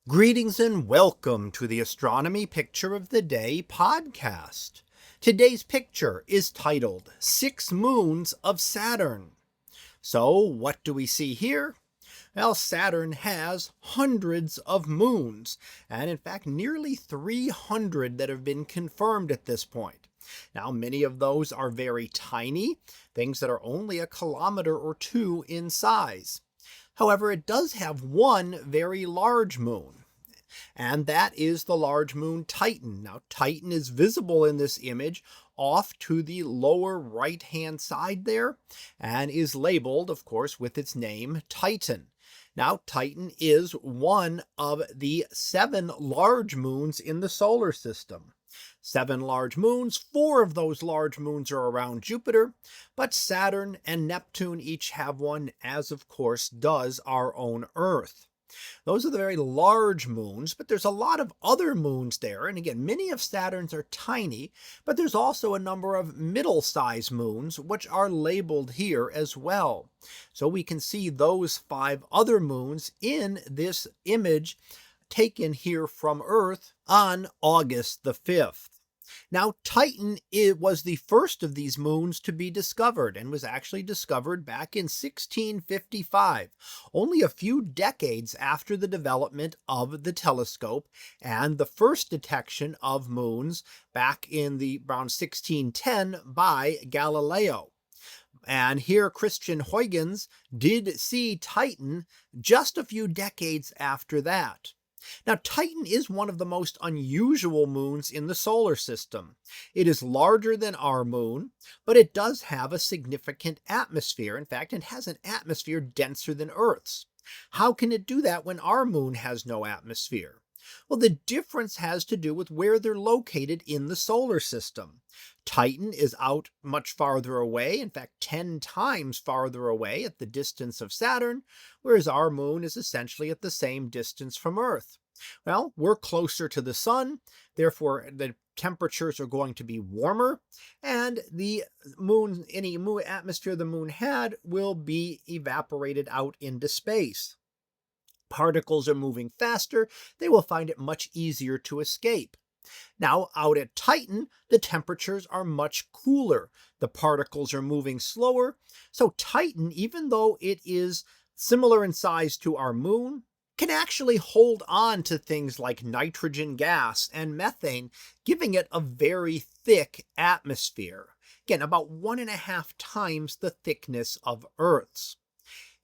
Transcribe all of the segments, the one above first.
Greetings and welcome to the Astronomy Picture of the Day podcast. Today's picture is titled Six Moons of Saturn. So, what do we see here? Well, Saturn has hundreds of moons, and in fact, nearly 300 that have been confirmed at this point. Now, many of those are very tiny, things that are only a kilometer or two in size. However, it does have one very large moon, and that is the large moon Titan. Now, Titan is visible in this image off to the lower right-hand side there, and is labeled, of course, with its name Titan. Now, Titan is one of the 7 large moons in the solar system. 7 large moons, 4 of those large moons are around Jupiter, but Saturn and Neptune each have one, as of course does our own Earth. Those are the very large moons, but there's a lot of other moons there. And again, many of Saturn's are tiny, but there's also a number of middle-sized moons, which are labeled here as well. So we can see those 5 other moons in this image taken here from Earth on August the 5th. Now, Titan was the first of these moons to be discovered, and was actually discovered back in 1655, only a few decades after the development of the telescope and the first detection of moons back in around 1610 by Galileo. And here Christian Huygens did see Titan just a few decades after that. Now, Titan is one of the most unusual moons in the solar system. It is larger than our moon, but it does have a significant atmosphere. In fact, it has an atmosphere denser than Earth's. How can it do that when our moon has no atmosphere? Well, the difference has to do with where they're located in the solar system. Titan is out much farther away, in fact 10 times farther away at the distance of Saturn, whereas our moon is essentially at the same distance from Earth. Well, we're closer to the sun, therefore the temperatures are going to be warmer, and the moon, any atmosphere the moon had, will be evaporated out into space. Particles are moving faster, they will find it much easier to escape. Now, out at Titan, the temperatures are much cooler. The particles are moving slower. So Titan, even though it is similar in size to our moon, can actually hold on to things like nitrogen gas and methane, giving it a very thick atmosphere. Again, about 1.5 times the thickness of Earth's.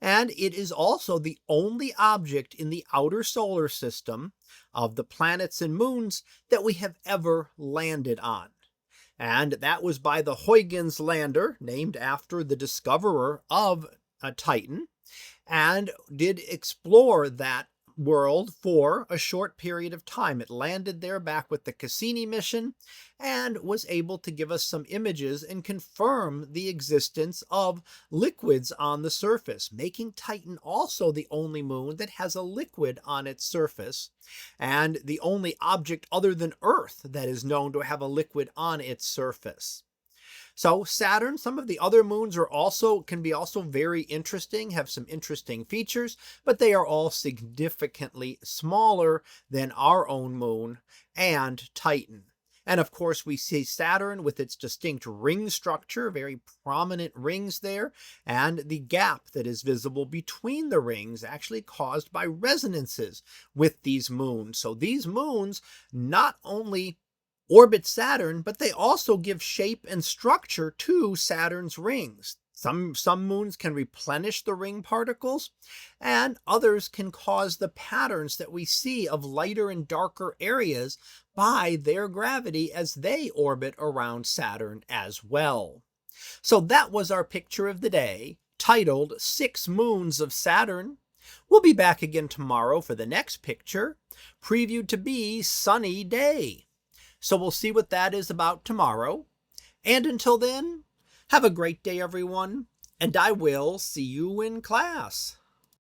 And it is also the only object in the outer solar system of the planets and moons that we have ever landed on. And that was by the Huygens lander, named after the discoverer of Titan, and did explore that world for a short period of time. It landed there back with the Cassini mission and was able to give us some images and confirm the existence of liquids on the surface, making Titan also the only moon that has a liquid on its surface, and the only object other than Earth that is known to have a liquid on its surface. So Saturn, some of the other moons can be also very interesting, have some interesting features, but they are all significantly smaller than our own moon and Titan. And of course, we see Saturn with its distinct ring structure, very prominent rings there, and the gap that is visible between the rings actually caused by resonances with these moons. So these moons not only orbit Saturn, but they also give shape and structure to Saturn's rings. Some moons can replenish the ring particles, and others can cause the patterns that we see of lighter and darker areas by their gravity as they orbit around Saturn as well. So that was our picture of the day, titled 6 Moons of Saturn. We'll be back again tomorrow for the next picture, previewed to be Sunny Day. So we'll see what that is about tomorrow. And until then, have a great day, everyone, and I will see you in class.